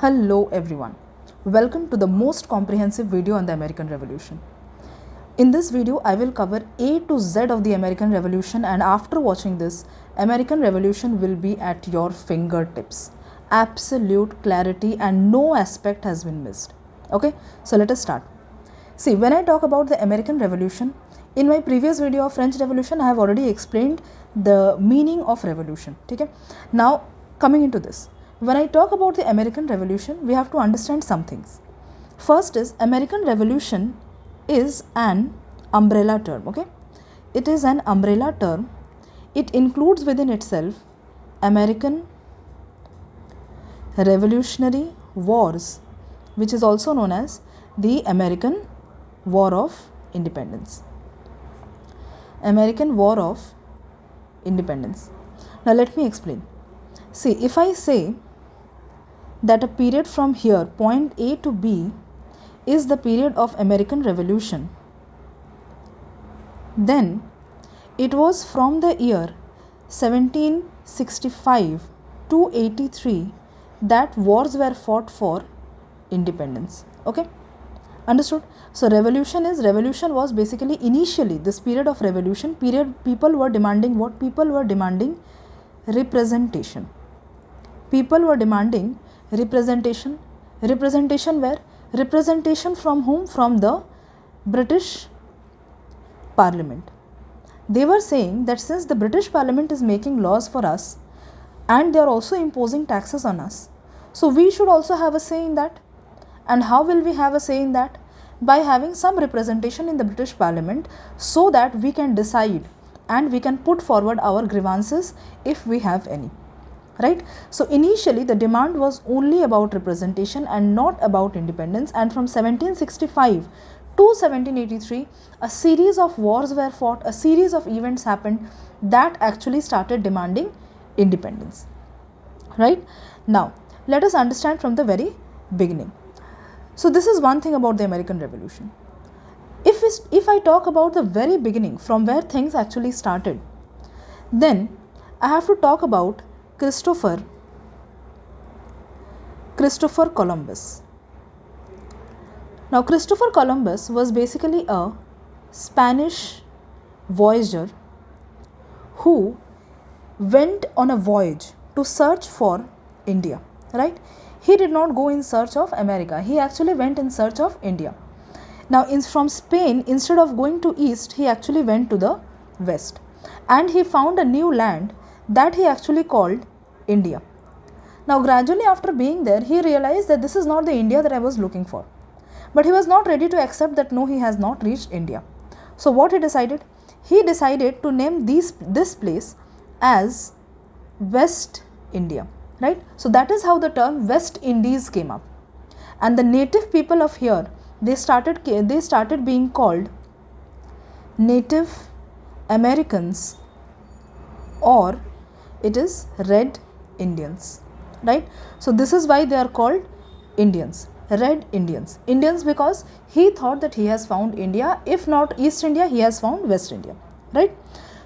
Hello everyone, welcome to the most comprehensive video on the American Revolution. In this video, I will cover A to Z of the American Revolution, and after watching this, American Revolution will be at your fingertips. Absolute clarity and no aspect has been missed. Okay, so let us start. See, when I talk about the American Revolution, in my previous video of French Revolution, I have already explained the meaning of revolution. Okay? Now, coming into this. When I talk about the American Revolution, we have to understand some things. First is American Revolution is an umbrella term. Okay, it is an umbrella term. It includes within itself American Revolutionary Wars, which is also known as the American War of Independence. American War of Independence. Now let me explain. See, if I say that a period from here, point A to B, is the period of American Revolution, then it was from the year 1765 to 83 that wars were fought for independence. Okay, understood? So revolution was basically initially this period of revolution period. People were demanding what? People were demanding representation. People were demanding representation. Representation where? Representation from whom? From the British Parliament. They were saying that since the British Parliament is making laws for us and they are also imposing taxes on us, so we should also have a say in that. And how will we have a say in that? By having some representation in the British Parliament, so that we can decide and we can put forward our grievances if we have any. Right? So initially the demand was only about representation and not about independence, and from 1765 to 1783 a series of wars were fought, a series of events happened that actually started demanding independence. Right? Now let us understand from the very beginning. So this is one thing about the American Revolution. If I talk about the very beginning, from where things actually started, then I have to talk about Christopher Columbus. Now Christopher Columbus was basically a Spanish voyager who went on a voyage to search for India. Right? He did not go in search of America. He actually went in search of India. Now from Spain, instead of going to east, he actually went to the west, and he found a new land that he actually called India. Now gradually after being there, he realized that this is not the India that I was looking for. But he was not ready to accept that no, he has not reached India. So what he decided? He decided to name this place as West India. Right? So that is how the term West Indies came up. And the native people of here, they started being called Native Americans, or it is Red Indians. Right? So this is why they are called Indians, Red Indians. Indians because he thought that he has found India. If not East India, he has found West India. Right?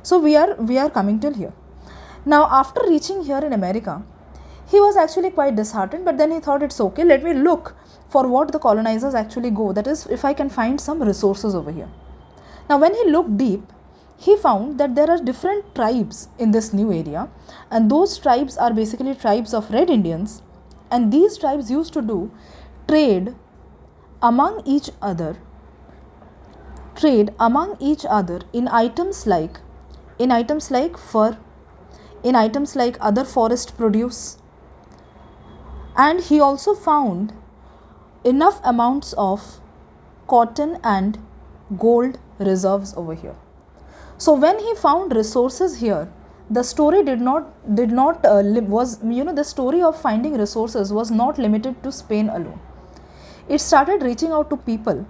So we are coming till here. Now after reaching here in America, he was actually quite disheartened, but then he thought it's okay, let me look for what the colonizers actually go, that is, if I can find some resources over here. Now when he looked deep, he found that there are different tribes in this new area, and those tribes are basically tribes of Red Indians, and these tribes used to do trade among each other in items like fur, in items like other forest produce. And he also found enough amounts of cotton and gold reserves over here. So when he found resources here, the story the story of finding resources was not limited to Spain alone. It started reaching out to people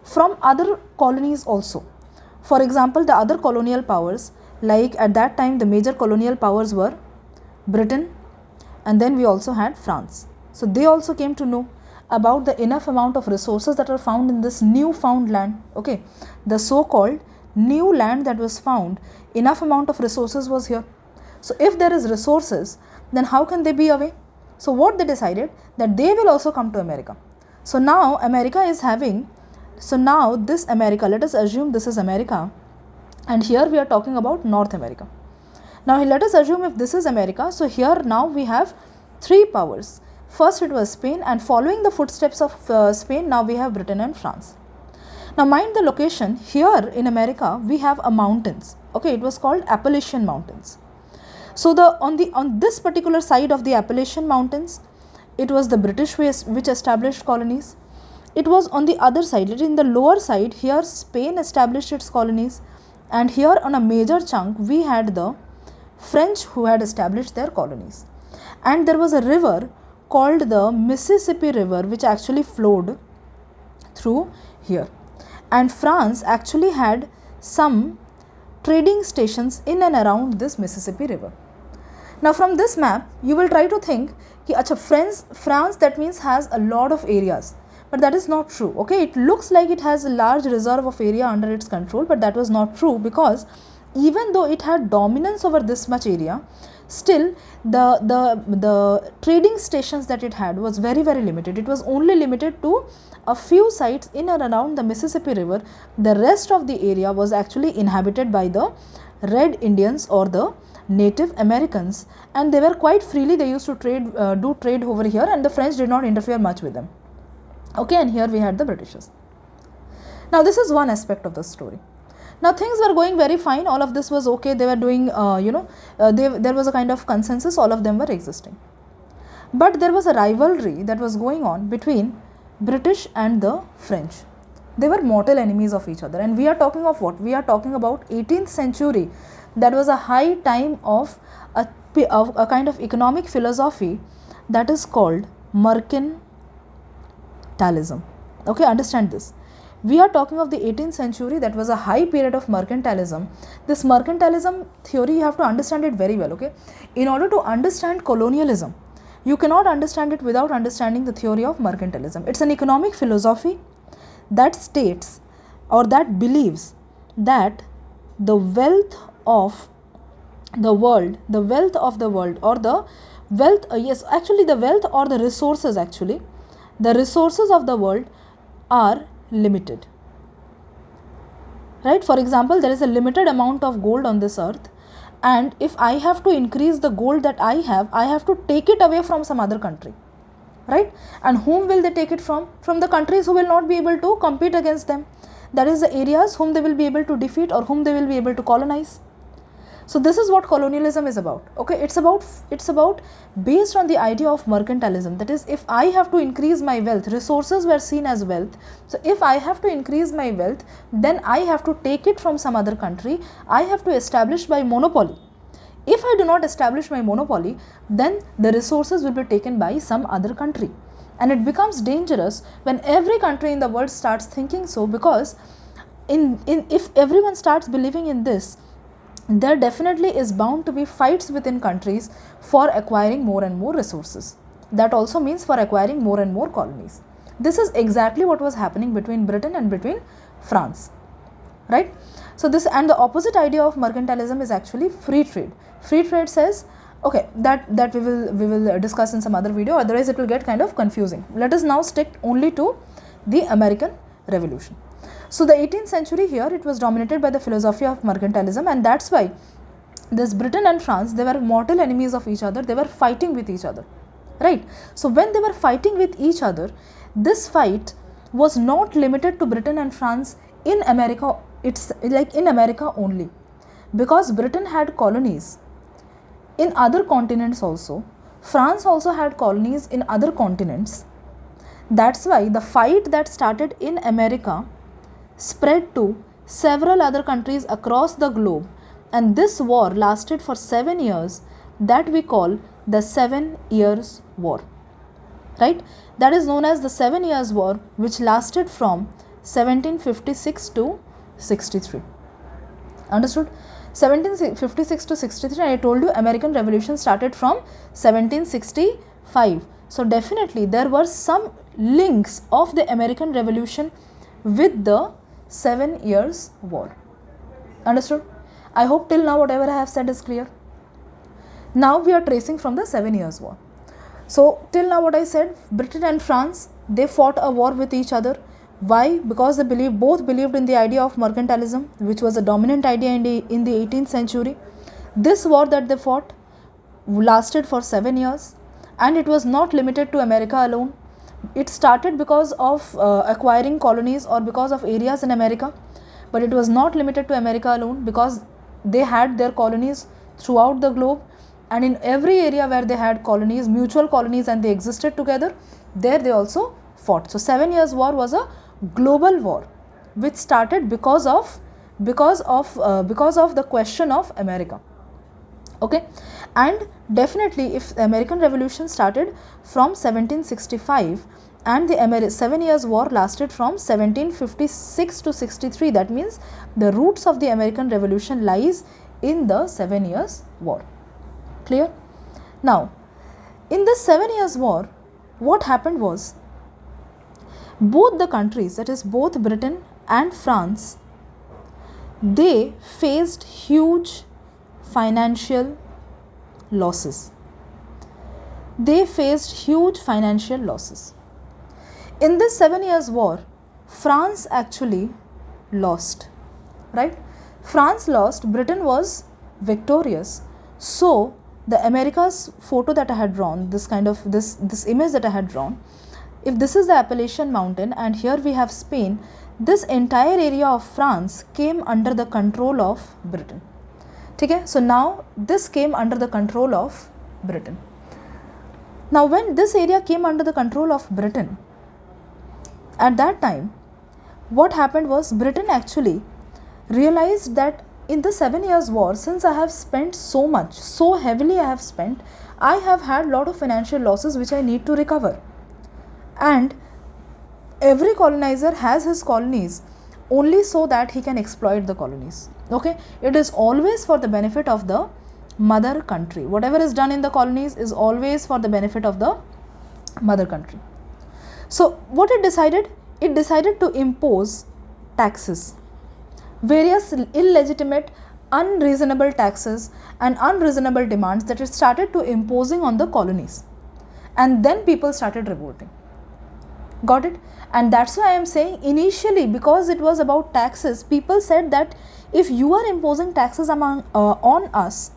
from other colonies also. For example, the other colonial powers, like at that time the major colonial powers were Britain, and then we also had France. So they also came to know about the enough amount of resources that are found in this newfound land. Okay, the so-called new land that was found, enough amount of resources was here. So if there is resources, then how can they be away? So what they decided, that they will also come to America. So now America is having, so now this America, let us assume this is America, and here we are talking about North America. Now let us assume if this is America, so here now we have three powers. First it was Spain, and following the footsteps of Spain, now we have Britain and France. Now mind the location, here in America we have a mountains, okay, it was called Appalachian Mountains. So on this particular side of the Appalachian Mountains, it was the British which established colonies. It was on the other side, in the lower side, here Spain established its colonies, and here on a major chunk we had the French who had established their colonies. And there was a river called the Mississippi River which actually flowed through here, and France actually had some trading stations in and around this Mississippi River. Now from this map you will try to think ki acha France that means has a lot of areas, but that is not true. Okay, it looks like it has a large reserve of area under its control, but that was not true, because even though it had dominance over this much area, still the trading stations that it had was very limited. It was only limited to a few sites in and around the Mississippi River. The rest of the area was actually inhabited by the Red Indians or the Native Americans, and they were quite freely, they used to do trade over here, and the French did not interfere much with them. Okay, and here we had the Britishers. Now this is one aspect of the story. Now things were going very fine, all of this was okay, they were doing, there was a kind of consensus, all of them were existing. But there was a rivalry that was going on between British and the French. They were mortal enemies of each other, and we are talking of what? We are talking about 18th century. That was a high time of a kind of economic philosophy that is called mercantilism. Okay, understand this. We are talking of the 18th century, that was a high period of mercantilism. This mercantilism theory, you have to understand it very well, okay. In order to understand colonialism, you cannot understand it without understanding the theory of mercantilism. It's an economic philosophy that states or that believes that the wealth of the world or the wealth or the resources, actually the resources of the world are limited, right? For example, there is a limited amount of gold on this earth, and if I have to increase the gold that I have to take it away from some other country, right? And whom will they take it from? From the countries who will not be able to compete against them. That is the areas whom they will be able to defeat or whom they will be able to colonize. So this is what colonialism is about. Okay, it's about based on the idea of mercantilism. That is, if I have to increase my wealth, resources were seen as wealth. So if I have to increase my wealth, then I have to take it from some other country. I have to establish my monopoly. If I do not establish my monopoly, then the resources will be taken by some other country. And it becomes dangerous when every country in the world starts thinking so, because if everyone starts believing in this, there definitely is bound to be fights within countries for acquiring more and more resources. That also means for acquiring more and more colonies. This is exactly what was happening between Britain and between France, right? So this, and the opposite idea of mercantilism is actually free trade. Free trade says, okay, that we will discuss in some other video, otherwise it will get kind of confusing. Let us now stick only to the American Revolution. So the 18th century here, it was dominated by the philosophy of mercantilism, and that's why this Britain and France, they were mortal enemies of each other. They were fighting with each other, right? So when they were fighting with each other, this fight was not limited to Britain and France in America. It's like in America only, because Britain had colonies in other continents also. France also had colonies in other continents. That's why the fight that started in America spread to several other countries across the globe, and this war lasted for 7 years, that we call the 7 Years' War, right? That is known as the 7 Years' War, which lasted from 1756 to 63. Understood? 1756 to 63, and I told you American Revolution started from 1765. So definitely there were some links of the American Revolution with the 7 Years' War. Understood? I hope till now whatever I have said is clear. Now we are tracing from the 7 Years' War. So till now what I said, Britain and France, they fought a war with each other. Why? Because they both believed in the idea of mercantilism, which was a dominant idea in the 18th century. This war that they fought lasted for 7 years, and it was not limited to America alone. It started because of acquiring colonies or because of areas in America, but it was not limited to America alone, because they had their colonies throughout the globe, and in every area where they had colonies, mutual colonies, and they existed together, there they also fought. So 7 years war was a global war which started because of the question of America. Okay, and definitely if the American Revolution started from 1765 and the 7 years war lasted from 1756 to 63, that means the roots of the American Revolution lies in the 7 years war. Clear? Now, in this 7 years war, what happened was, both the countries, that is both Britain and France, they faced huge financial losses. They faced huge financial losses. In this 7 years war, France actually lost, right? France lost, Britain was victorious. So the America's photo that I had drawn, this image that I had drawn, if this is the Appalachian Mountain and here we have Spain, this entire area of France came under the control of Britain. Okay, so now this came under the control of Britain. Now when this area came under the control of Britain, at that time what happened was, Britain actually realized that in the 7 years war, since I have spent so much, so heavily I have spent, I have had lot of financial losses which I need to recover. And every colonizer has his colonies only so that he can exploit the colonies. Okay, it is always for the benefit of the mother country. Whatever is done in the colonies is always for the benefit of the mother country. So what it decided? It decided to impose taxes, various illegitimate, unreasonable taxes and unreasonable demands that it started to imposing on the colonies, and then people started revolting. Got it? And that's why I am saying, initially, because it was about taxes, people said that if you are imposing taxes on us,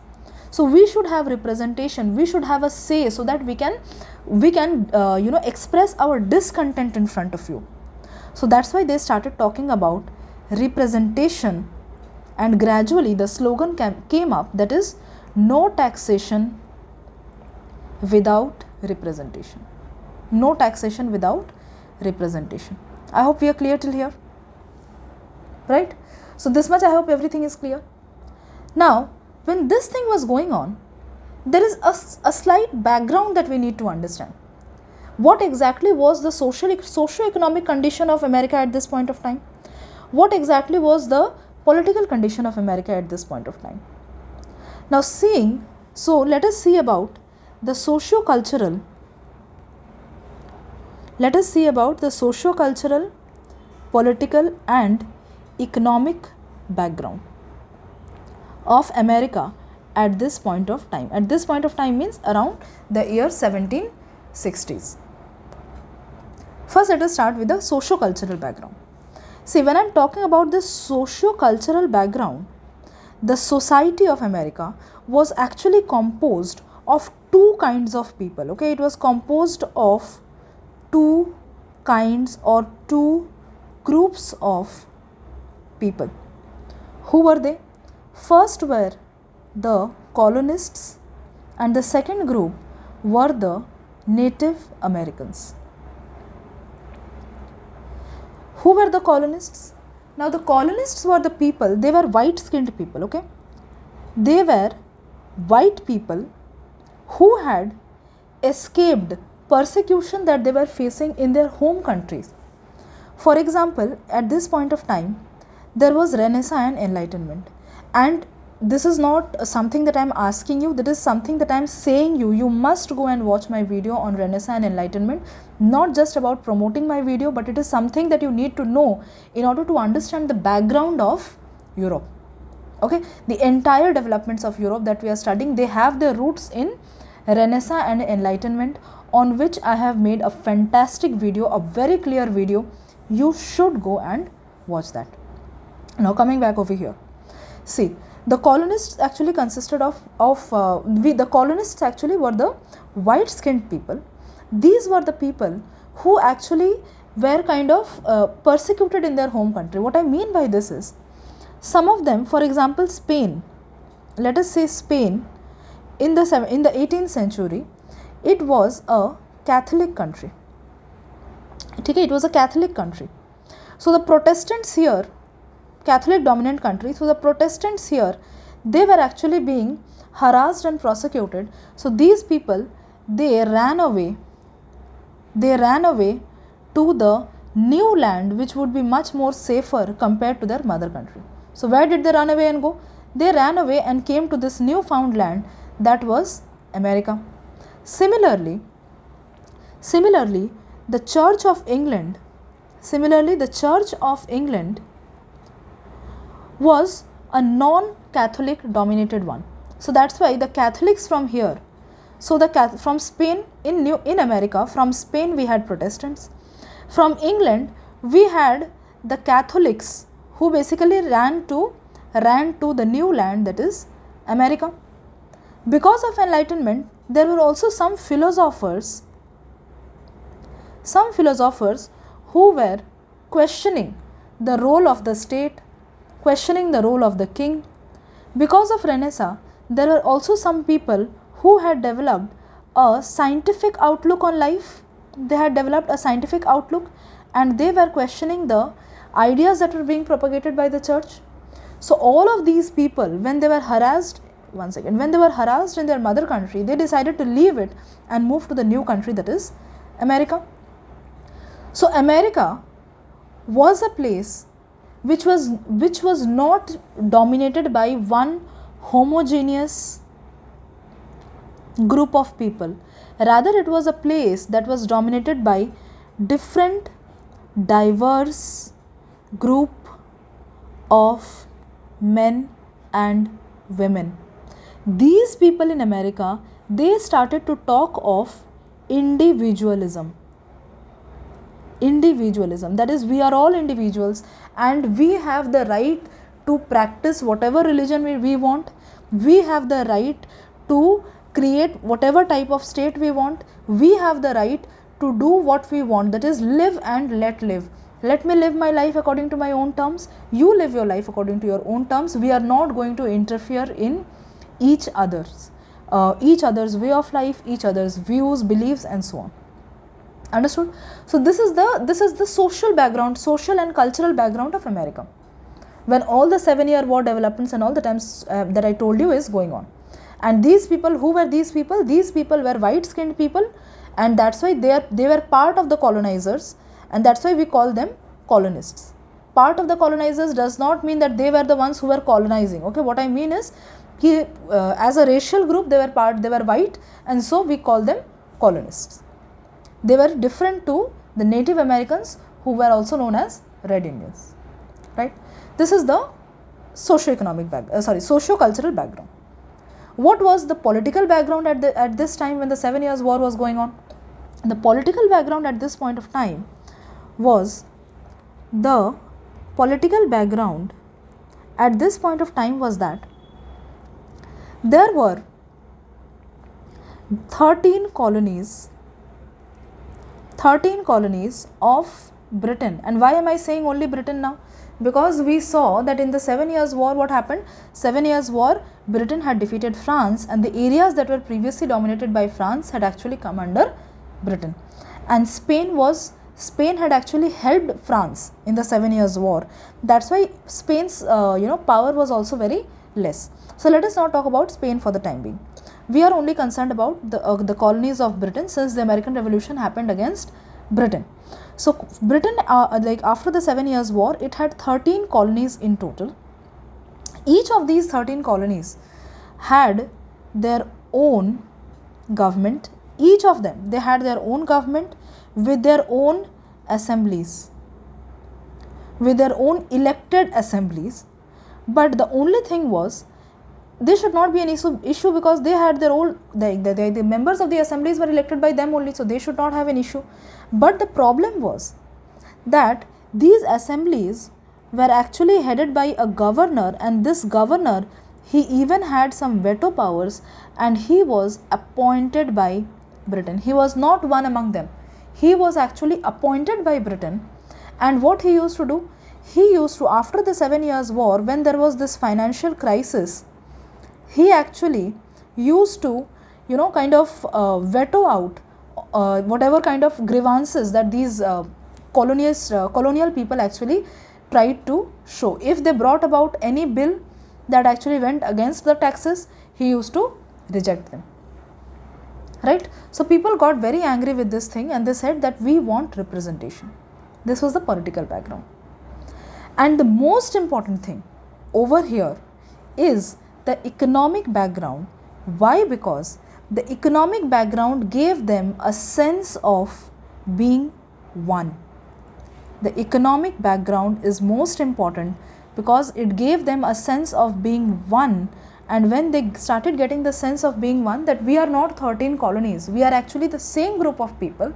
so we should have representation, we should have a say, so that we can express our discontent in front of you. So that's why they started talking about representation, and gradually the slogan came up, that is, no taxation without representation. No taxation without representation. I hope we are clear till here, right? So this much I hope everything is clear. Now when this thing was going on, there is a slight background that we need to understand. What exactly was the socio-economic condition of America at this point of time? What exactly was the political condition of America at this point of time? Now let us see about the socio-cultural, political and economic background of America at this point of time. At this point of time means around the year 1760s. First let us start with the socio-cultural background. See, when I am talking about this socio-cultural background, the society of America was actually composed of two kinds of people. Okay, it was composed of two kinds or two groups of people. Who were they? First were the colonists, and the second group were the Native Americans. Who were the colonists? Now the colonists were the people, they were white skinned people, okay? They were white people who had escaped persecution that they were facing in their home countries. For example, at this point of time, there was Renaissance and Enlightenment, and this is not something that I am asking you, that is something that I am saying you must go and watch my video on Renaissance and Enlightenment, not just about promoting my video, but it is something that you need to know in order to understand the background of Europe. Okay, the entire developments of Europe that we are studying, they have their roots in Renaissance and Enlightenment. on which I have made a fantastic video, a very clear video. You should go and watch that. Now coming back over here, see, the colonists actually consisted the colonists actually were the white skinned people. These were the people who actually were kind of persecuted in their home country. What I mean by this is, some of them, for example, Spain, let us say Spain in the 18th century, it was a Catholic country. Okay, it was a Catholic country. So the Protestants here, Catholic dominant country, so the Protestants here, they were actually being harassed and prosecuted. So these people, they ran away to the new land, which would be much more safer compared to their mother country. So where did they run away and go? They ran away and came to this newfound land, that was America. Similarly, the Church of England was a non-Catholic dominated one. So that's why the Catholics from here, so from Spain in America, from Spain we had Protestants. From England we had the Catholics who basically ran to the new land, that is America. Because of Enlightenment, there were also some philosophers who were questioning the role of the state, questioning the role of the king. Because of Renaissance, there were also some people who had developed a scientific outlook on life. They had developed a scientific outlook and they were questioning the ideas that were being propagated by the church. So all of these people, when they were harassed in their mother country, they decided to leave it and move to the new country, that is America. So America was a place which was not dominated by one homogeneous group of people. Rather, it was a place that was dominated by different diverse group of men and women. These people in America, they started to talk of individualism. That is, we are all individuals and we have the right to practice whatever religion we want. We have the right to create whatever type of state we want. We have the right to do what we want, that is, live and let live. Let me live my life according to my own terms. You live your life according to your own terms. We are not going to interfere in each other's way of life, each other's views, beliefs, and so on. Understood? So this is the social background, social and cultural background of America, when all the 7-year war developments and all the times that I told you is going on. And these people, who were these people? These people were white skinned people, and that's why they were part of the colonizers, and that's why we call them colonists. Part of the colonizers does not mean that they were the ones who were colonizing. Okay, what I mean is, as a racial group they were white, and so we call them colonists. They were different to the Native Americans, who were also known as Red Indians. Right? This is the socio-cultural background. What was the political background at this time when the 7 Years War was going on? The political background at this point of time was that there were 13 colonies of Britain. And why am I saying only Britain now? Because we saw that in the 7 Years War, what happened? 7 Years War, Britain had defeated France, and the areas that were previously dominated by France had actually come under Britain. And Spain had actually helped France in the 7 Years War. That's why Spain's power was also very less. So let us not talk about Spain for the time being. We are only concerned about the colonies of Britain, since the American Revolution happened against Britain. So Britain, after the 7 Years War, it had 13 colonies in total. Each of these 13 colonies had their own government. Each of them, they had their own government with their own assemblies, with their own elected assemblies. But the only thing was, they should not be an issue because they had their own, the members of the assemblies were elected by them only, so they should not have an issue. But the problem was that these assemblies were actually headed by a governor, and this governor, he even had some veto powers, and he was appointed by Britain. He was not one among them. He was actually appointed by Britain. And what he used to do, he used to, after the 7 Years' War, when there was this financial crisis, he actually used to, kind of veto out whatever kind of grievances that these colonial people actually tried to show. If they brought about any bill that actually went against the taxes, he used to reject them. Right? So people got very angry with this thing, and they said that we want representation. This was the political background. And the most important thing over here is the economic background. Why? Because the economic background gave them a sense of being one. The economic background is most important because it gave them a sense of being one. And when they started getting the sense of being one, that we are not 13 colonies, we are actually the same group of people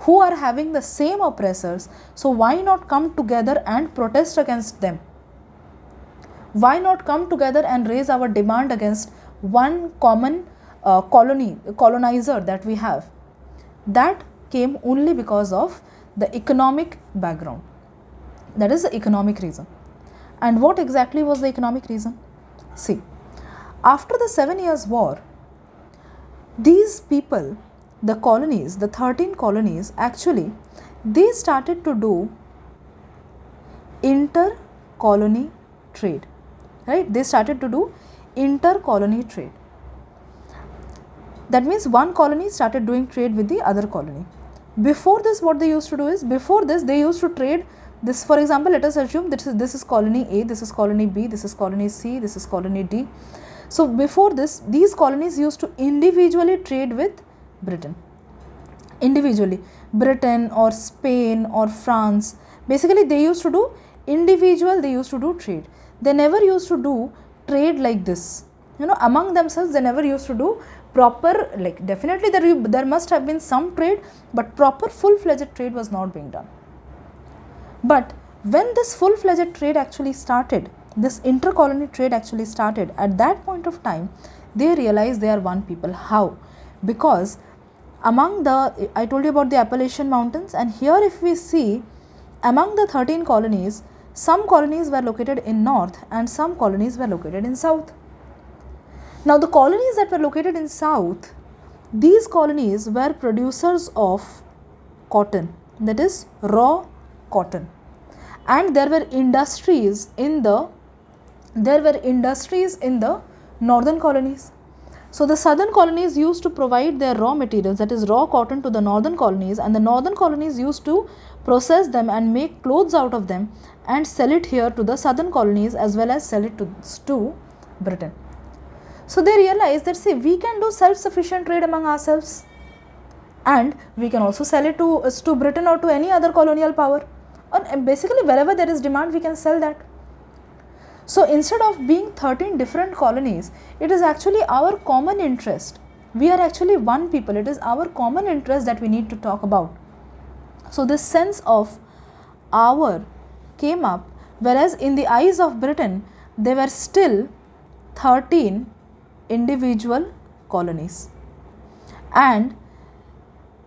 who are having the same oppressors, so why not come together and protest against them? Why not come together and raise our demand against one common colonizer that we have? That came only because of the economic background. That is the economic reason. And what exactly was the economic reason? See, after the 7 Years' War, these people, the colonies, the 13 colonies, actually, they started to do inter-colony trade. Right? They started to do inter-colony trade. That means one colony started doing trade with the other colony. Before this, what they used to do is, before this, they used to trade this. For example, let us assume that this is colony A, this is colony B, this is colony C, this is colony D. So before this, these colonies used to individually trade with Britain. Individually, Britain or Spain or France, basically they used to do individual, they used to do trade. They never used to do trade like this. Among themselves, they never used to do proper, like definitely there must have been some trade, but proper full-fledged trade was not being done. But when this full-fledged trade actually started, this inter-colony trade actually started, at that point of time, they realized they are one people. How? Because among the, I told you about the Appalachian Mountains, and here if we see, among the 13 colonies, some colonies were located in north and some colonies were located in south. Now the colonies that were located in south, these colonies were producers of cotton, that is raw cotton, and there were industries in the northern colonies. So the southern colonies used to provide their raw materials, that is raw cotton, to the northern colonies, and the northern colonies used to process them and make clothes out of them and sell it here to the southern colonies as well as sell it to Britain. So they realized that, see, we can do self-sufficient trade among ourselves, and we can also sell it to Britain or to any other colonial power. And basically wherever there is demand, we can sell that. So instead of being 13 different colonies, it is actually our common interest. We are actually one people. It is our common interest that we need to talk about. So this sense of our came up, whereas in the eyes of Britain, there were still 13 individual colonies, and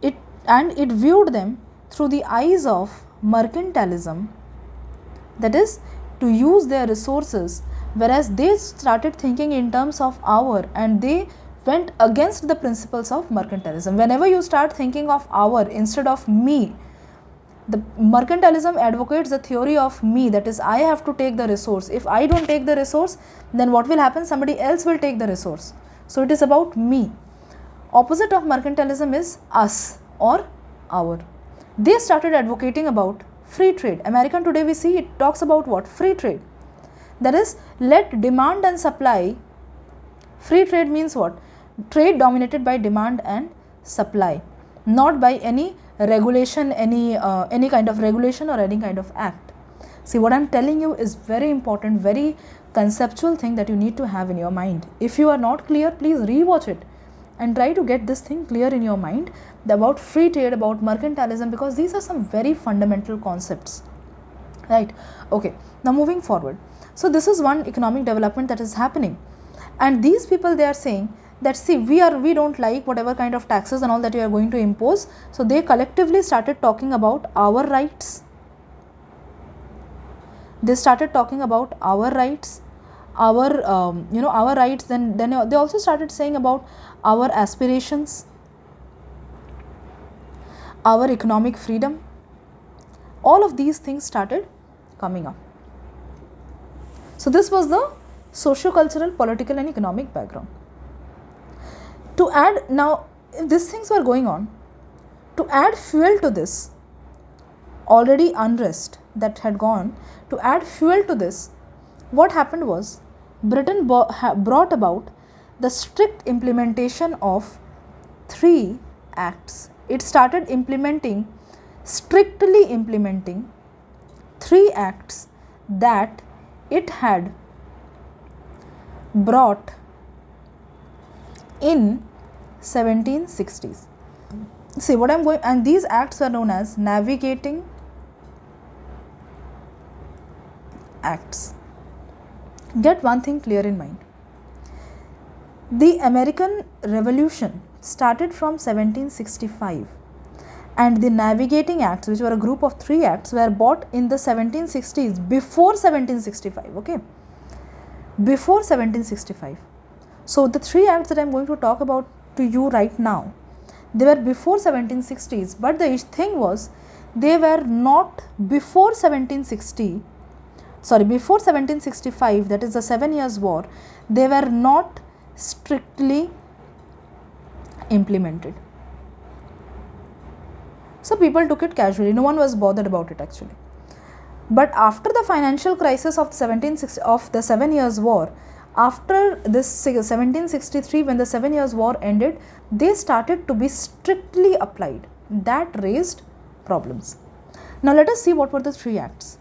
it viewed them through the eyes of mercantilism, that is to use their resources, whereas they started thinking in terms of our, and they went against the principles of mercantilism. Whenever you start thinking of our instead of me, the mercantilism advocates the theory of me, that is I have to take the resource. If I don't take the resource, then what will happen? Somebody else will take the resource. So it is about me. Opposite of mercantilism is us or our. They started advocating about free trade. American Today, we see it talks about what? Free trade. That is, let demand and supply. Free trade means what? Trade dominated by demand and supply, not by any regulation, any kind of regulation or any kind of act. See, what I'm telling you is very important, very conceptual thing that you need to have in your mind. If you are not clear, please rewatch it and try to get this thing clear in your mind about free trade, about mercantilism, because these are some very fundamental concepts, right? Okay, now moving forward. So this is one economic development that is happening, and these people, they are saying that, see, we don't like whatever kind of taxes and all that you are going to impose. So they collectively started talking about our rights. They started talking about our rights, our our rights. Then they also started saying about our aspirations, our economic freedom. All of these things started coming up. So this was the socio-cultural, political and economic background. To add, now if these things were going on, to add fuel to this already unrest that had gone, to add fuel to this, what happened was Britain brought about the strict implementation of 3 acts. It started strictly implementing 3 acts that it had brought in 1760s. See what I'm going, and these acts were known as navigating acts. Get one thing clear in mind. The American Revolution started from 1765, and the navigating acts, which were a group of 3 acts, were brought in the 1760s, before 1765, okay, before 1765. So the 3 acts that I am going to talk about to you right now, they were before 1760s, but the thing was, they were not before 1765, that is the 7 Years' War, they were not strictly implemented. So people took it casually, no one was bothered about it actually. But after the financial crisis of the 7 Years' War, after this 1763, when the 7 Years' War ended, they started to be strictly applied. That raised problems. Now let us see what were the 3 acts.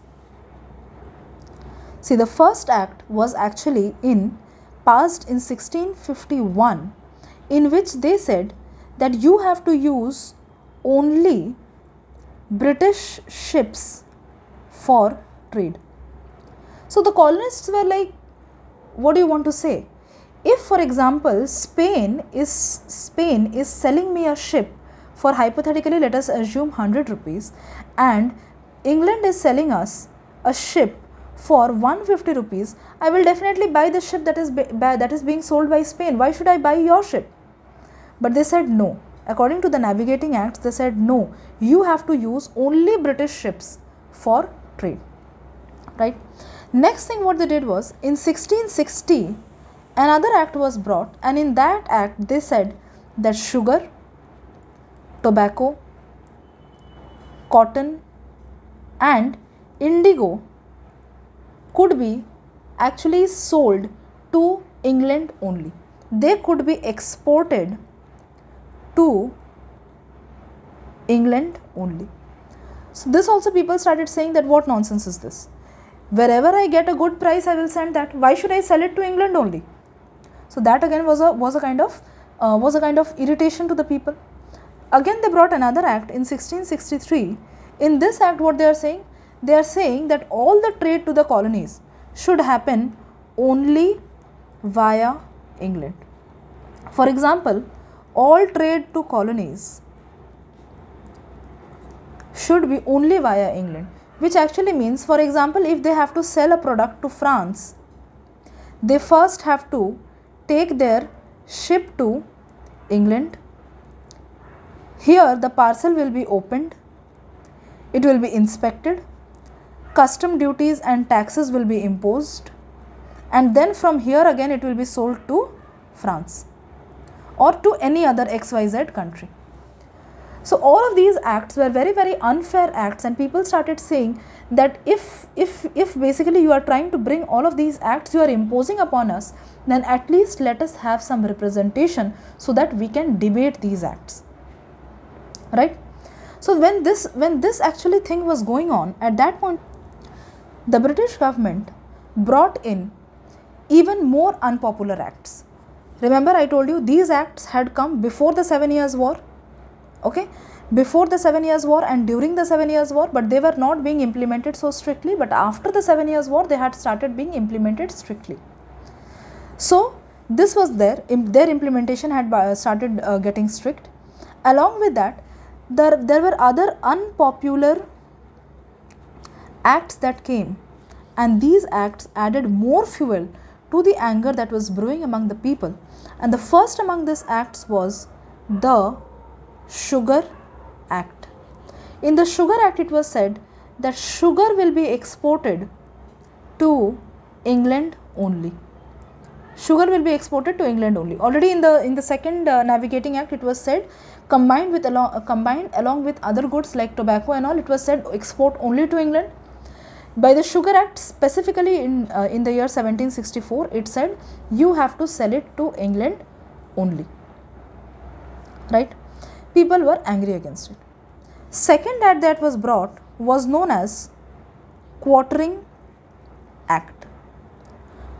See, the first act was actually passed in 1651, in which they said that you have to use only British ships for trade. So the colonists were like, what do you want to say? If, for example, Spain is selling me a ship for, hypothetically, let us assume 100 rupees, and England is selling us a ship for 150 rupees, I will definitely buy the ship that is being sold by Spain. Why should I buy your ship? But they said no. According to the navigating acts, they said no, you have to use only British ships for trade, right? Next thing what they did was, in 1660, another act was brought, and in that act they said that sugar, tobacco, cotton and indigo could be actually sold to England only. They could be exported to England only. So this also people started saying that what nonsense is this? Wherever I get a good price, I will send that. Why should I sell it to England only? So that again was a kind of irritation to the people. Again they brought another act in 1663. In this act what they are saying? They are saying that all the trade to the colonies should happen only via England. For example, all trade to colonies should be only via England, which actually means, for example, if they have to sell a product to France, they first have to take their ship to England. Here the parcel will be opened, it will be inspected, custom duties and taxes will be imposed, and then from here again it will be sold to France or to any other XYZ country. So all of these acts were very, very unfair acts, and people started saying that if basically you are trying to bring all of these acts you are imposing upon us, then at least let us have some representation so that we can debate these acts, right? So when this actually thing was going on, at that point the British government brought in even more unpopular acts. Remember, I told you these acts had come before the 7 Years' War, okay, before the 7 Years' War and during the 7 Years' War, but they were not being implemented so strictly. But after the 7 Years' War, they had started being implemented strictly. So this was there, their implementation had started getting strict. Along with that, there were other unpopular acts that came, and these acts added more fuel to the anger that was brewing among the people. And the first among these acts was the Sugar Act. In the Sugar Act, it was said that sugar will be exported to England only. Sugar will be exported to England only. Already in the second Navigating Act, it was said combined along with other goods like tobacco and all, it was said export only to England. By the Sugar Act, specifically in the year 1764, it said you have to sell it to England only. Right? People were angry against it. Second act that was brought was known as Quartering Act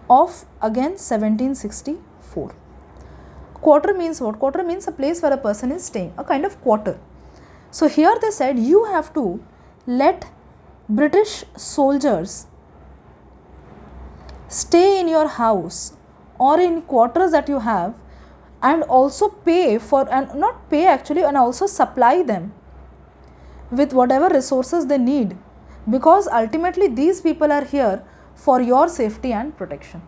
of again 1764. Quarter means what? Quarter means a place where a person is staying, a kind of quarter. So here they said you have to let British soldiers stay in your house or in quarters that you have, and also pay for, and not pay actually, and also supply them with whatever resources they need, because ultimately these people are here for your safety and protection.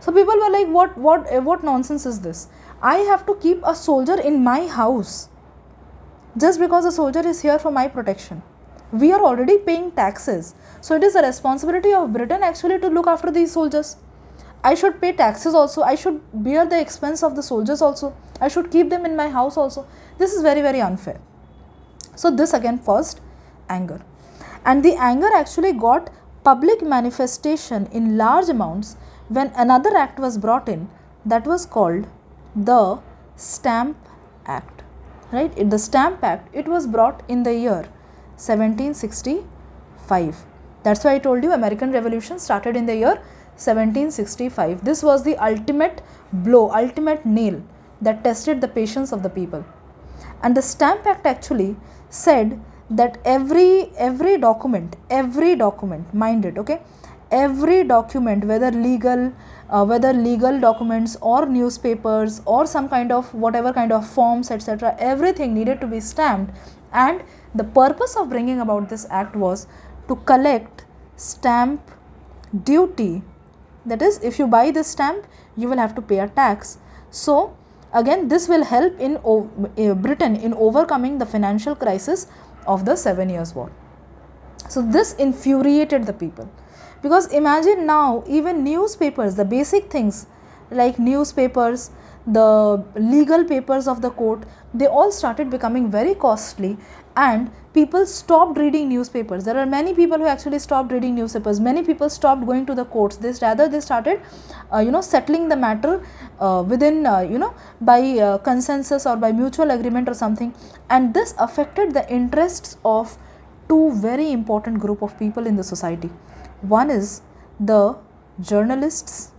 So people were like, what nonsense is this? I have to keep a soldier in my house just because a soldier is here for my protection. We are already paying taxes, so it is the responsibility of Britain actually to look after these soldiers. I should pay taxes also, I should bear the expense of the soldiers also, I should keep them in my house also. This is very, very unfair. So this again caused anger, and the anger actually got public manifestation in large amounts when another act was brought in that was called the Stamp Act. Right? The Stamp Act, it was brought in the year 1765. That's why I told you American Revolution started in the year 1765. This was the ultimate blow, ultimate nail that tested the patience of the people. And the Stamp Act actually said that every document, mind it, okay, every document, whether legal documents or newspapers or some kind of whatever kind of forms, etc., everything needed to be stamped. And the purpose of bringing about this act was to collect stamp duty. That is, if you buy this stamp, you will have to pay a tax. So again, this will help in Britain in overcoming the financial crisis of the 7 Years' War. So this infuriated the people, because imagine now even newspapers, the basic things like newspapers, the legal papers of the court, they all started becoming very costly, and people stopped reading newspapers. There are many people who actually stopped reading newspapers. Many people stopped going to the courts. They started settling the matter within by consensus or by mutual agreement or something. And this affected the interests of two very important group of people in the society. One is the journalists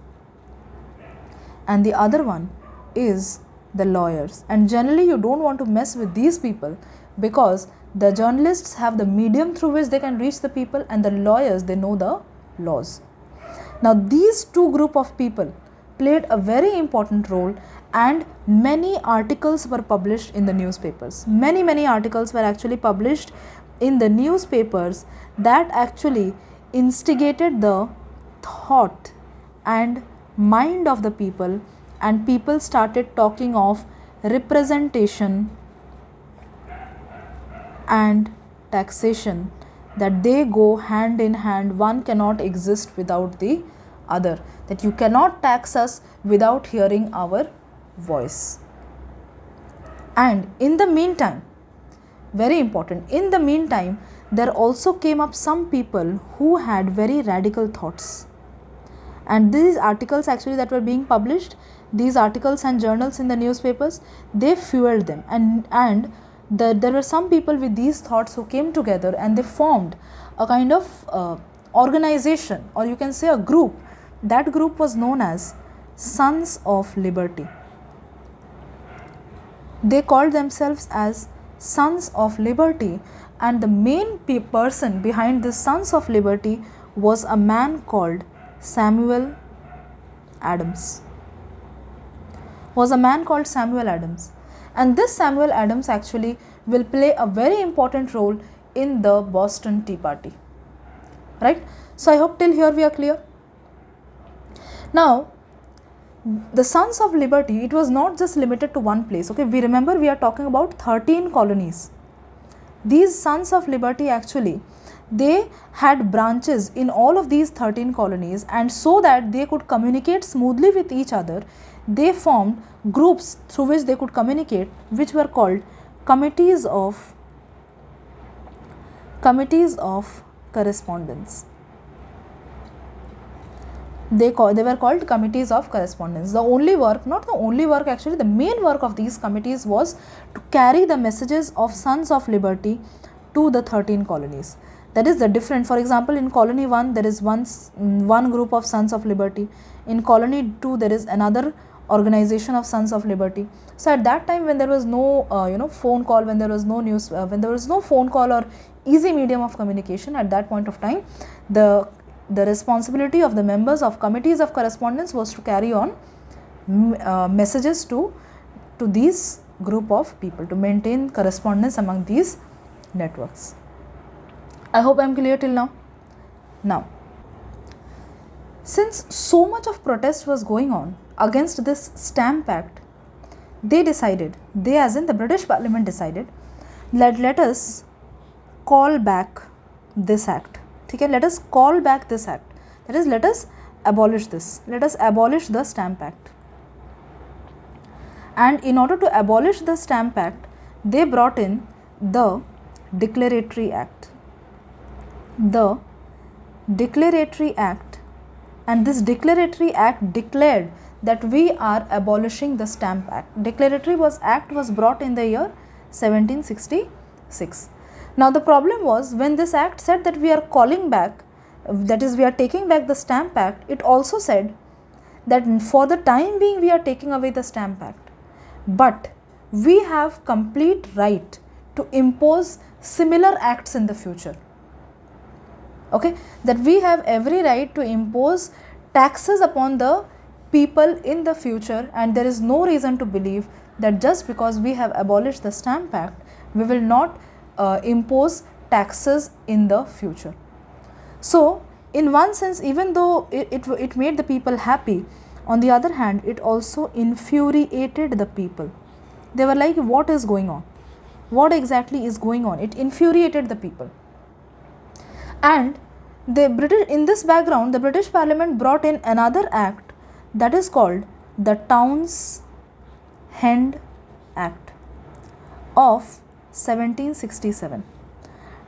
and the other one is the lawyers. And generally you don't want to mess with these people, because the journalists have the medium through which they can reach the people, and the lawyers, they know the laws. Now these two group of people played a very important role, and many articles were published in the newspapers. Many articles were actually published in the newspapers that actually instigated the thought and mind of the people, and people started talking of representation and taxation, that they go hand in hand. One cannot exist without the other, that you cannot tax us without hearing our voice. And in the meantime, very important, in the meantime, there also came up some people who had very radical thoughts. And these articles actually that were being published, these articles and journals in the newspapers, they fueled them. And there were some people with these thoughts who came together and they formed a kind of organization, or you can say a group. That group was known as Sons of Liberty. They called themselves as Sons of Liberty, and the main person behind the Sons of Liberty was a man called Samuel Adams. And this Samuel Adams actually will play a very important role in the Boston Tea Party. Right? So I hope till here we are clear. Now, the Sons of Liberty, it was not just limited to one place. Okay, we remember we are talking about 13 colonies. These Sons of Liberty actually, they had branches in all of these 13 colonies, and so that they could communicate smoothly with each other, they formed groups through which they could communicate, which were called committees of correspondence. They were called committees of correspondence. The main work of these committees was to carry the messages of Sons of Liberty to the 13 colonies. That is the different. For example, in colony 1 there is one group of Sons of Liberty. In colony 2 there is another organization of Sons of Liberty. So at that time, when there was no phone call, when there was no news, when there was no phone call or easy medium of communication, at that point of time, the responsibility of the members of committees of correspondence was to carry on messages to these group of people, to maintain correspondence among these networks. I hope I am clear till now. Now, since so much of protest was going on against this Stamp Act, they as in the British Parliament decided, let us call back this act. Okay, let us call back this act. That is, let us abolish this. Let us abolish the Stamp Act. And in order to abolish the Stamp Act, they brought in the Declaratory Act. The Declaratory Act, and this Declaratory Act declared that we are abolishing the Stamp Act. Declaratory Act was brought in the year 1766. Now the problem was, when this act said that we are calling back, that is, we are taking back the Stamp Act, it also said that for the time being we are taking away the Stamp Act, but we have complete right to impose similar acts in the future. Okay, that we have every right to impose taxes upon the people in the future, and there is no reason to believe that just because we have abolished the Stamp Act, we will not impose taxes in the future. So, in one sense, even though it made the people happy, on the other hand, it also infuriated the people. They were like, what is going on? What exactly is going on? It infuriated the people. And in this background, the British Parliament brought in another act that is called the Townshend Act of 1767.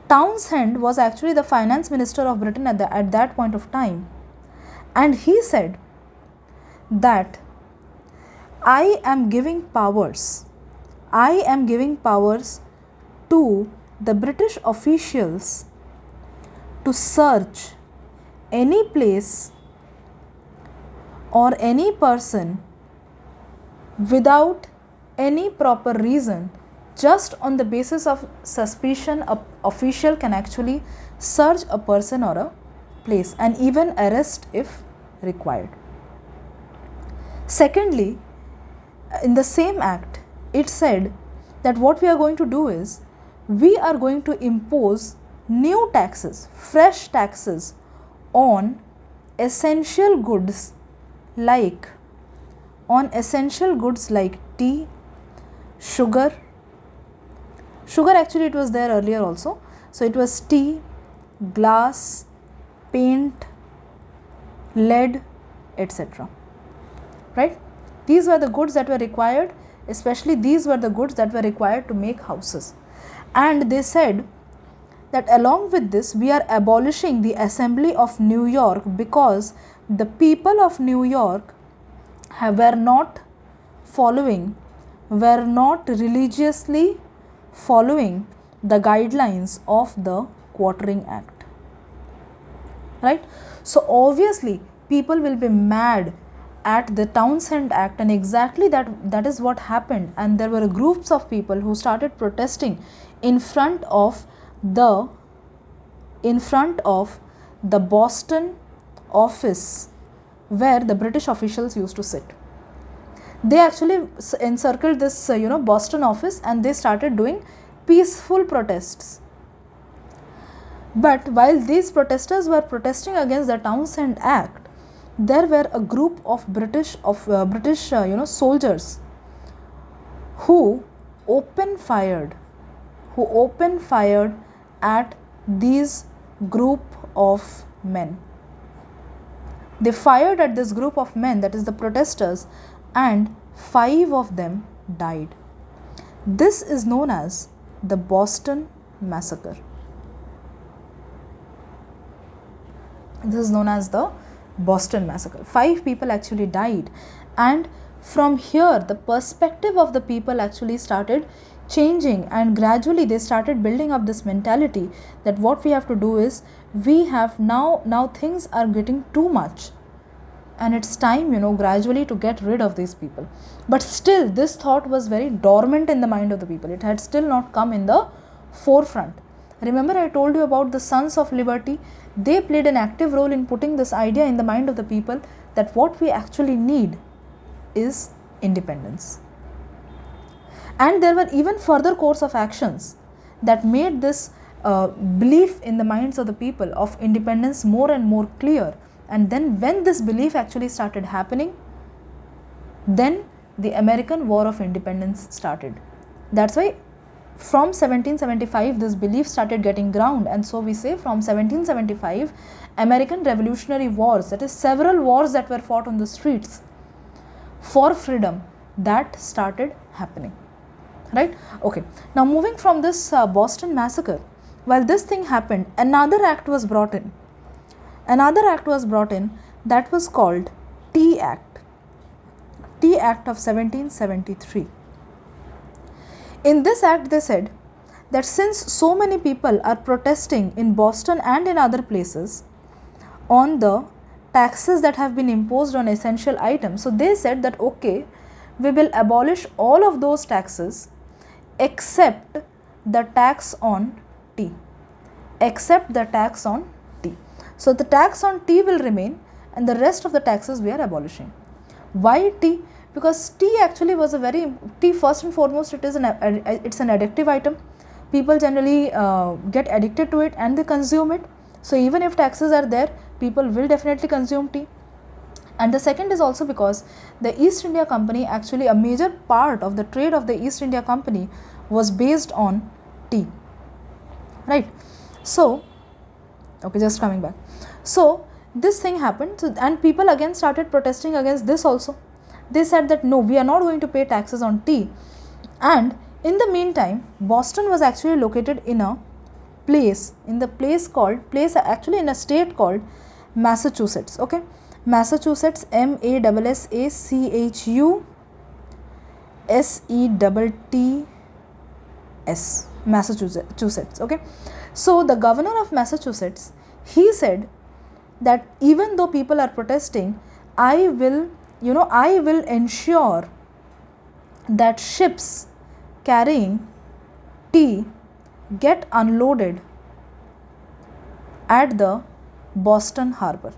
Townshend was actually the finance minister of Britain at that point of time, and he said that I am giving powers to the British officials to search any place or any person without any proper reason. Just on the basis of suspicion, an official can actually search a person or a place and even arrest if required. Secondly, in the same act, it said that what we are going to do is, we are going to impose new taxes, fresh taxes on essential goods like tea, sugar. Sugar, actually it was there earlier also. So it was tea, glass, paint, lead, etc. Right? These were the goods that were required, especially these were the goods that were required to make houses. And they said that along with this, we are abolishing the Assembly of New York because the people of New York were not religiously following the guidelines of the Quartering Act. right? So obviously people will be mad at the Townshend Act, and exactly that is what happened. And there were groups of people who started protesting in front of the Boston office where the British officials used to sit. They actually encircled this Boston office, and they started doing peaceful protests. But while these protesters were protesting against the Townshend Act, there were a group of British soldiers who open fired at these group of men. They fired at this group of men, that is the protesters, and 5 of them died. This is known as the Boston Massacre. This is known as the Boston Massacre. 5 people actually died, and from here the perspective of the people actually started changing, and gradually they started building up this mentality that what we have to do is, we have now things are getting too much, and it's time gradually to get rid of these people. But still this thought was very dormant in the mind of the people. It had still not come in the forefront. Remember, I told you about the Sons of Liberty. They played an active role in putting this idea in the mind of the people that what we actually need is independence. And there were even further course of actions that made this belief in the minds of the people of independence more and more clear. And then when this belief actually started happening, then the American War of Independence started. That's why from 1775 this belief started getting ground, and so we say from 1775 American Revolutionary Wars, that is several wars that were fought on the streets for freedom, that started happening, right? Okay, now moving from this Boston Massacre, while this thing happened, another act was brought in. That was called Tea Act of 1773. In this act they said that since so many people are protesting in Boston and in other places on the taxes that have been imposed on essential items, so they said that okay, we will abolish all of those taxes except the tax on tea. So the tax on tea will remain, and the rest of the taxes we are abolishing. Why tea? Because tea actually was tea first and foremost, it's an addictive item. People generally get addicted to it and they consume it. So even if taxes are there, people will definitely consume tea. And the second is also because the East India Company, actually a major part of the trade of the East India Company was based on tea, right? So okay, just coming back. So this thing happened, and people again started protesting against this also. They said that no, we are not going to pay taxes on tea. And in the meantime, Boston was actually located in a actually in a state called Massachusetts. Okay, Massachusetts, Massachusetts, Massachusetts. Okay, so the governor of Massachusetts, he said that even though people are protesting, I will ensure that ships carrying tea get unloaded at the Boston Harbor.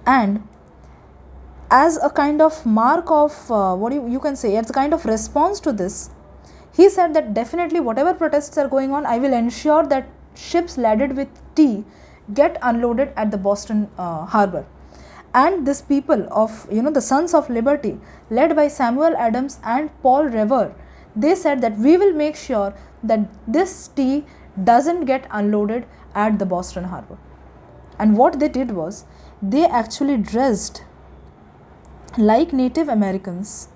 And as a kind of mark of you can say, as a kind of response to this, he said that definitely whatever protests are going on, I will ensure that ships laden with tea get unloaded at the Boston Harbor. And this people of the Sons of Liberty, led by Samuel Adams and Paul Revere, they said that we will make sure that this tea doesn't get unloaded at the Boston Harbor. And what they did was, they actually dressed like Native Americans,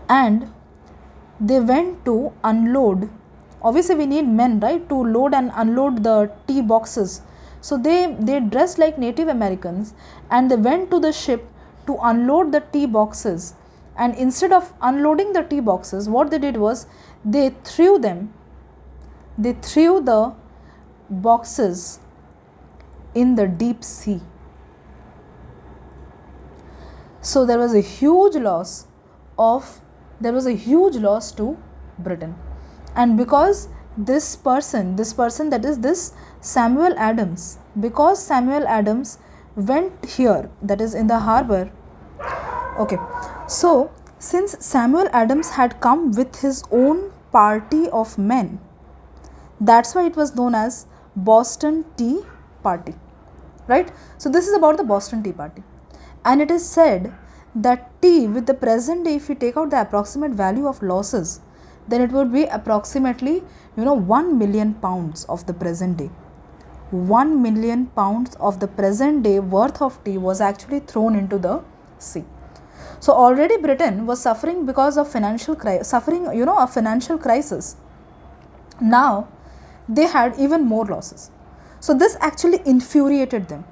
and they went to unload. Obviously we need men, right, to load and unload the tea boxes. So they dressed like Native Americans, and they went to the ship to unload the tea boxes, and instead of unloading the tea boxes, what they did was they threw the boxes in the deep sea. So there was a huge loss to Britain. And because this person, that is this Samuel Adams, because Samuel Adams went here, that is in the harbor. Okay, so since Samuel Adams had come with his own party of men, that's why it was known as Boston Tea Party, right? So this is about the Boston Tea Party. And it is said that tea with the present day, if we take out the approximate value of losses, then it would be approximately 1 million pounds of the present day. 1 million pounds of the present day worth of tea was actually thrown into the sea. So already Britain was suffering because of a financial crisis. Now they had even more losses. So this actually infuriated them.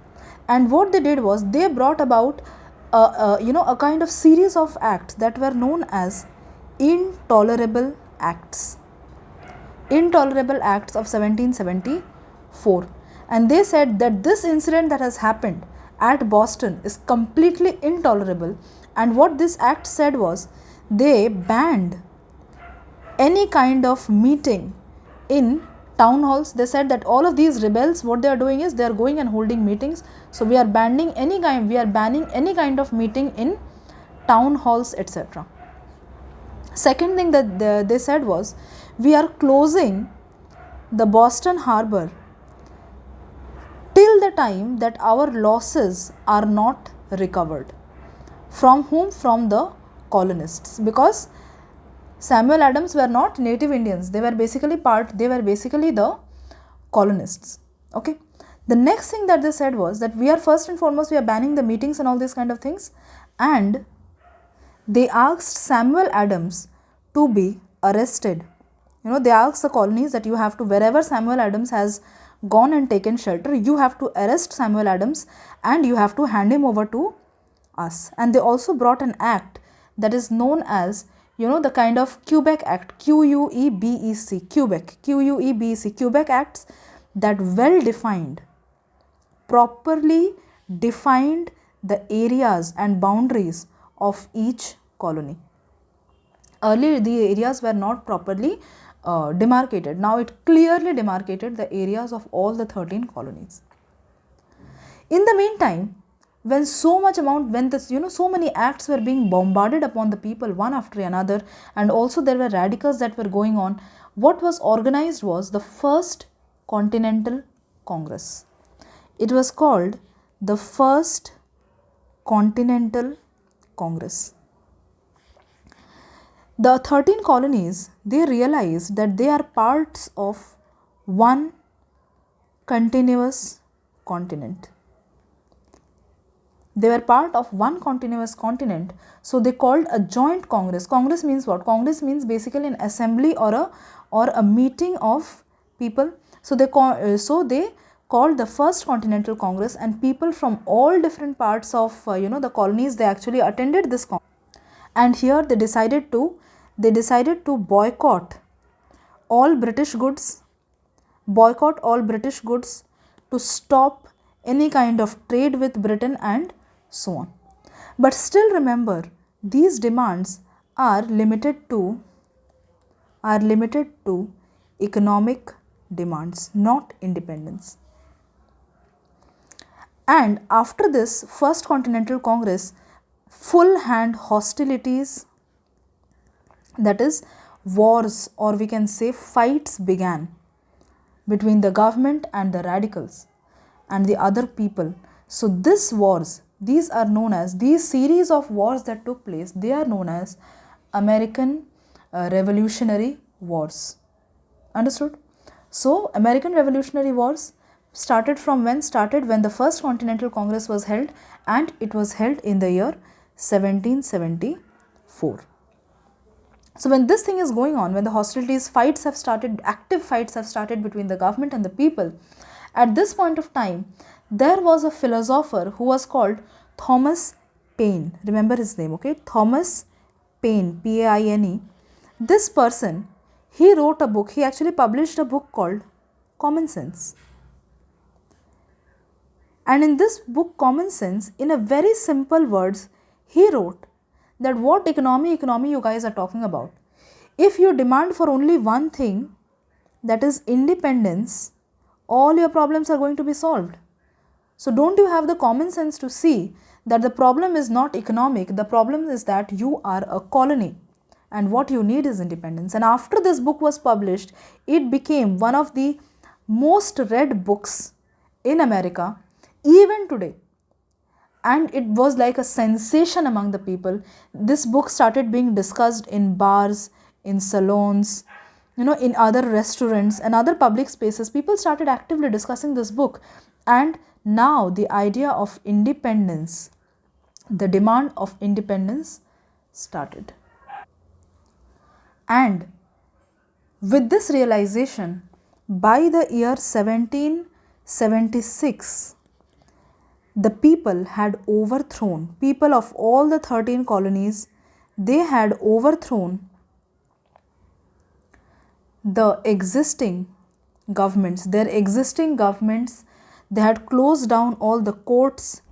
And what they did was they brought about a kind of series of acts that were known as Intolerable Acts. Intolerable Acts of 1774. And they said that this incident that has happened at Boston is completely intolerable. And what this act said was they banned any kind of meeting in town halls. They said that all of these rebels, what they are doing is they are going and holding meetings. So we are banning any kind of meeting in town halls, etc. Second thing that they said was, we are closing the Boston harbor till the time that our losses are not recovered. From whom? From the colonists. Because Samuel Adams were not native Indians. They were basically the colonists. Okay. The next thing that they said was that we are first and foremost, we are banning the meetings and all these kind of things. And they asked Samuel Adams to be arrested. They asked the colonies that you have to, wherever Samuel Adams has gone and taken shelter, you have to arrest Samuel Adams and you have to hand him over to us. And they also brought an act that is known as, the kind of Quebec Act, Quebec, Quebec Acts that properly defined the areas and boundaries of each colony. Earlier, the areas were not properly demarcated. Now, it clearly demarcated the areas of all the 13 colonies. In the meantime, when so many acts were being bombarded upon the people one after another, and also there were radicals that were going on, what was organized was the First Continental Congress. It was called the First Continental Congress. The 13 colonies, they realized that they are parts of one continuous continent. They were part of one continuous continent. So they called a joint congress. Congress means what? Congress means basically an assembly or a meeting of people. So they called the First Continental Congress, and people from all different parts of the colonies, they actually attended this congress. And here they decided to boycott all British goods, to stop any kind of trade with Britain and so on. But still remember, these demands are limited to economic demands, not independence. And after this First Continental Congress, full hand hostilities, that is wars, or we can say fights, began between the government and the radicals and the other people. So these series of wars that took place, they are known as American Revolutionary Wars. Understood? So American Revolutionary Wars started from when? Started when the First Continental Congress was held, and it was held in the year 1774. So when this thing is going on, when the active fights have started between the government and the people, at this point of time, there was a philosopher who was called Thomas Paine. Remember his name, okay? Thomas Paine, Paine, this person, he wrote a book, he actually published a book called Common Sense. And in this book, Common Sense, in a very simple words, he wrote that what economy you guys are talking about. If you demand for only one thing, that is independence, all your problems are going to be solved. So don't you have the common sense to see that the problem is not economic, the problem is that you are a colony and what you need is independence. And after this book was published, it became one of the most read books in America even today. And it was like a sensation among the people. This book started being discussed in bars, in salons, in other restaurants and other public spaces. People started actively discussing this book. And now the idea of independence, the demand of independence started. And with this realization, by the year 1776, the people had overthrown, people of all the 13 colonies, they had overthrown the existing governments, their existing governments. They had closed down all the courts.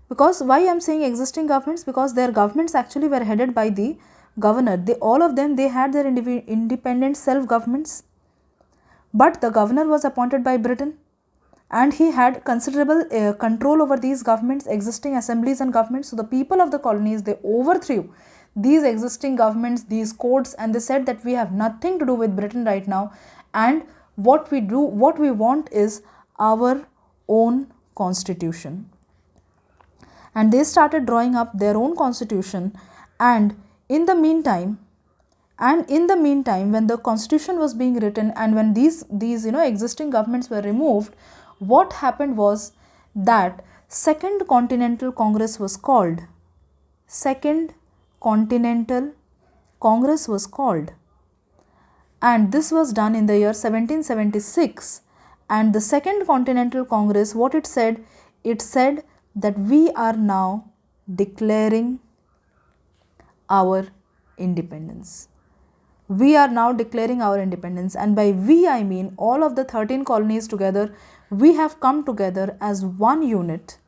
Because why I am saying existing governments? Because their governments actually were headed by the governor. All of them, they had their independent self-governments. But the governor was appointed by Britain and he had considerable control over these governments, existing assemblies and governments. So the people of the colonies, they overthrew these existing governments, these courts, and they said that we have nothing to do with Britain right now, and what we want is our own constitution. And they started drawing up their own constitution. And in the meantime, when the constitution was being written and when these existing governments were removed, what happened was that Second Continental Congress was called. Second Continental Congress was called. And this was done in the year 1776. And the Second Continental Congress, what it said that we are now declaring our independence. We are now declaring our independence, and by we I mean all of the 13 colonies together. We have come together as one unit,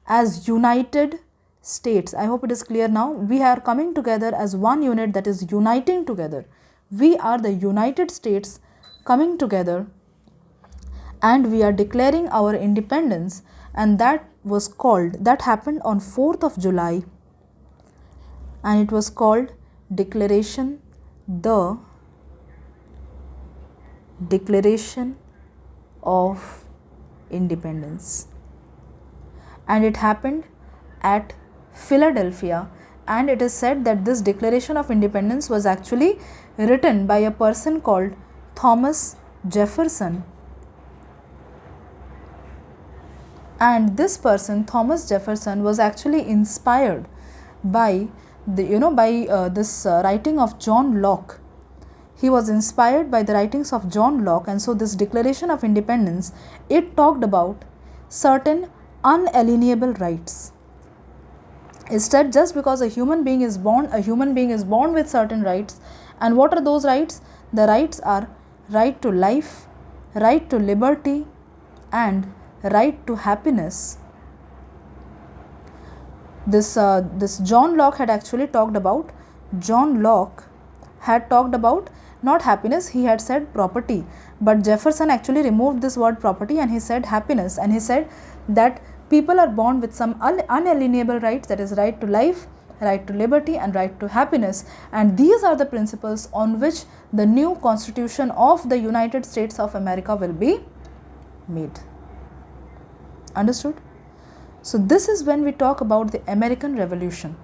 as United States. I hope it is clear now. We are coming together as one unit, that is uniting together. We are the United States coming together and we are declaring our independence, and that happened on 4th of July, and it was called Declaration of Independence, and it happened at Philadelphia. And it is said that this Declaration of Independence was actually written by a person called Thomas Jefferson. And this person, Thomas Jefferson, was actually inspired by this writing of John Locke. He was inspired by the writings of John Locke, and so this Declaration of Independence, it talked about certain unalienable rights. Instead, just because a human being is born with certain rights. And what are those rights? The rights are right to life, right to liberty, and right to happiness. This John Locke had actually talked about. John Locke had talked about not happiness, he had said property. But Jefferson actually removed this word property and he said happiness. And he said that people are born with some unalienable rights, that is right to life, right to liberty, and right to happiness. And these are the principles on which the new Constitution of the United States of America will be made. Understood? So this is when we talk about the American Revolution.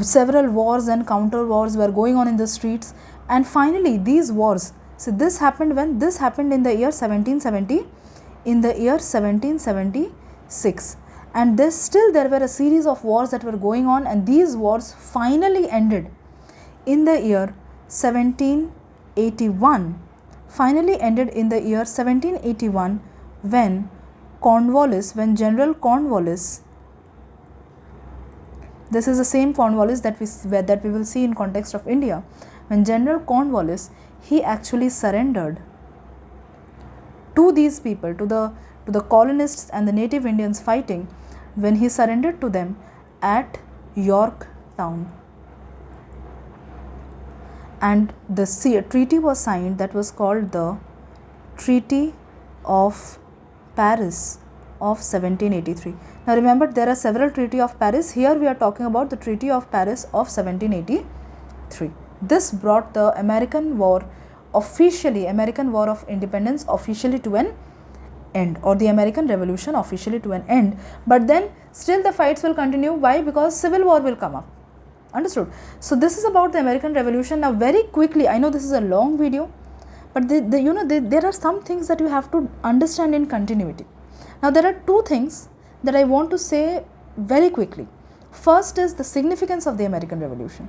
Several wars and counter wars were going on in the streets, and finally these wars, so this happened when? This happened in the year 1776, and there were a series of wars that were going on, and these wars finally ended in the year 1781. Finally ended in the year 1781 when General Cornwallis This is the same Cornwallis that we will see in context of India. When General Cornwallis, he actually surrendered to these people, to the colonists and the native Indians fighting, when he surrendered to them at Yorktown. And the treaty was signed, that was called the Treaty of Paris of 1783. Now remember, there are several Treaty of Paris. Here we are talking about the Treaty of Paris of 1783. This brought the American War of Independence officially to an end, or the American Revolution officially to an end. But then still the fights will continue. Why? Because civil war will come up. Understood? So this is about the American Revolution. Now very quickly, I know this is a long video, but there are some things that you have to understand in continuity. Now there are two things that I want to say very quickly. First is the significance of the American Revolution.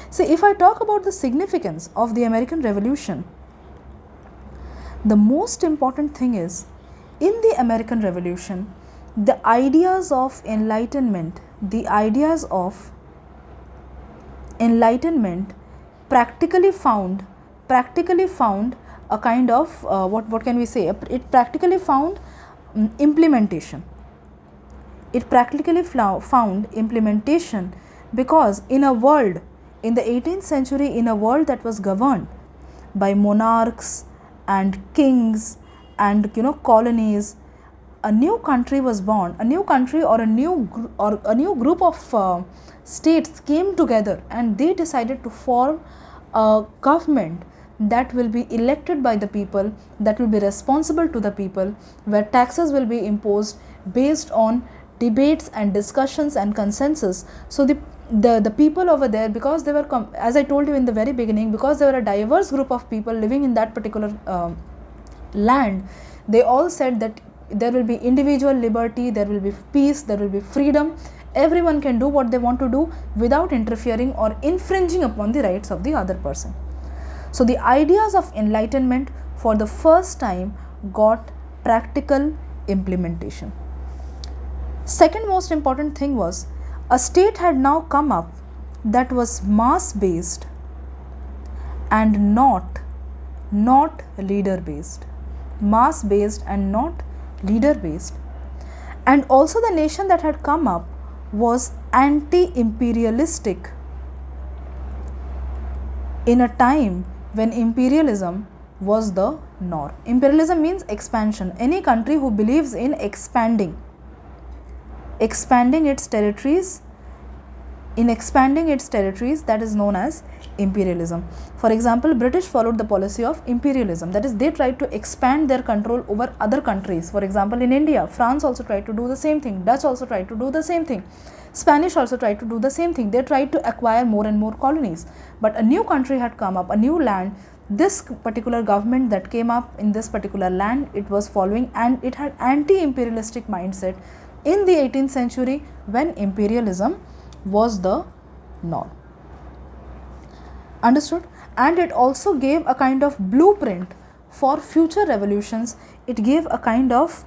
See, if I talk about the significance of the American Revolution, the most important thing is, in the American Revolution, the ideas of enlightenment practically found a kind of what can we say? It practically found implementation. It practically found implementation, because in the 18th century, in a world that was governed by monarchs and kings and colonies, a new country was born. A new country or a new group of states came together, and they decided to form a government that will be elected by the people, that will be responsible to the people, where taxes will be imposed based on debates and discussions and consensus. So the people over there, because they were, as I told you in the very beginning, because they were a diverse group of people living in that particular land, they all said that there will be individual liberty, there will be peace, there will be freedom. Everyone can do what they want to do without interfering or infringing upon the rights of the other person. So the ideas of enlightenment for the first time got practical implementation. Second most important thing was, a state had now come up that was mass based and not leader based. Mass based and not leader based. And also the nation that had come up was anti-imperialistic, in a time when imperialism was the norm. Imperialism means expansion. Any country who believes in expanding its territories, that is known as imperialism. For example, British followed the policy of imperialism, that is, they tried to expand their control over other countries. For example, in India, France also tried to do the same thing, Dutch also tried to do the same thing, Spanish also tried to do the same thing. They tried to acquire more and more colonies. But a new country had come up, a new land. This particular government that came up in this particular land, it was following, and it had anti-imperialistic mindset in the 18th century, when imperialism was the norm. Understood? And it also gave a kind of blueprint for future revolutions. It gave a kind of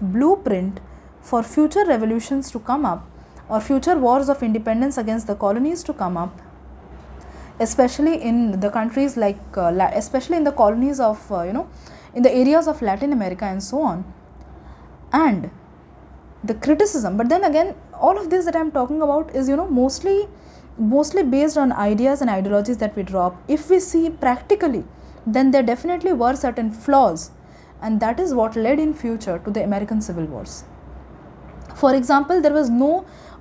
blueprint for future revolutions to come up, or future wars of independence against the colonies to come up, especially in the countries like especially in the colonies of in the areas of Latin America and so on. And the criticism, but then again, all of this that I am talking about is mostly based on ideas and ideologies that we drop. If we see practically, then there definitely were certain flaws, and that is what led in future to the American Civil Wars. For example, there was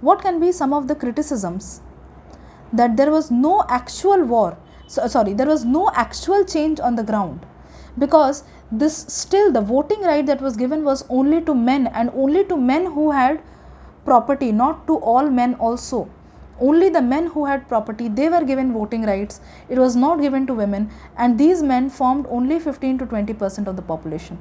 what can be some of the criticisms? That there was no actual war, there was no actual change on the ground, because the voting right that was given was only to men, and only to men who had property, not to all men also. Only the men who had property, they were given voting rights. It was not given to women, and these men formed only 15 to 20% of the population.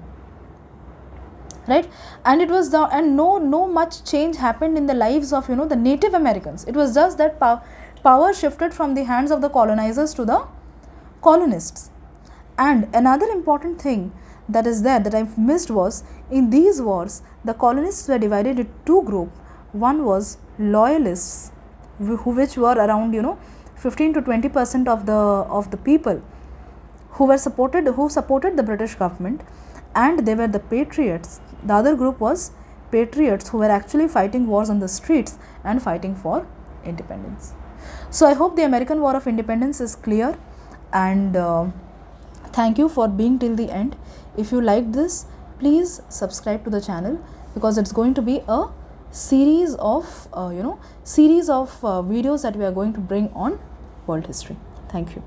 Right? And it was no much change happened in the lives of the Native Americans. It was just that power shifted from the hands of the colonizers to the colonists. And another important thing that is there that I've missed was, in these wars, the colonists were divided into two groups. One was loyalists, which were around 15 to 20% of the people who supported the British government, and they were the patriots. The other group was patriots who were actually fighting wars on the streets and fighting for independence. So I hope the American War of Independence is clear, and thank you for being till the end. If you liked this, please subscribe to the channel, because it's going to be a series of videos that we are going to bring on world history. Thank you.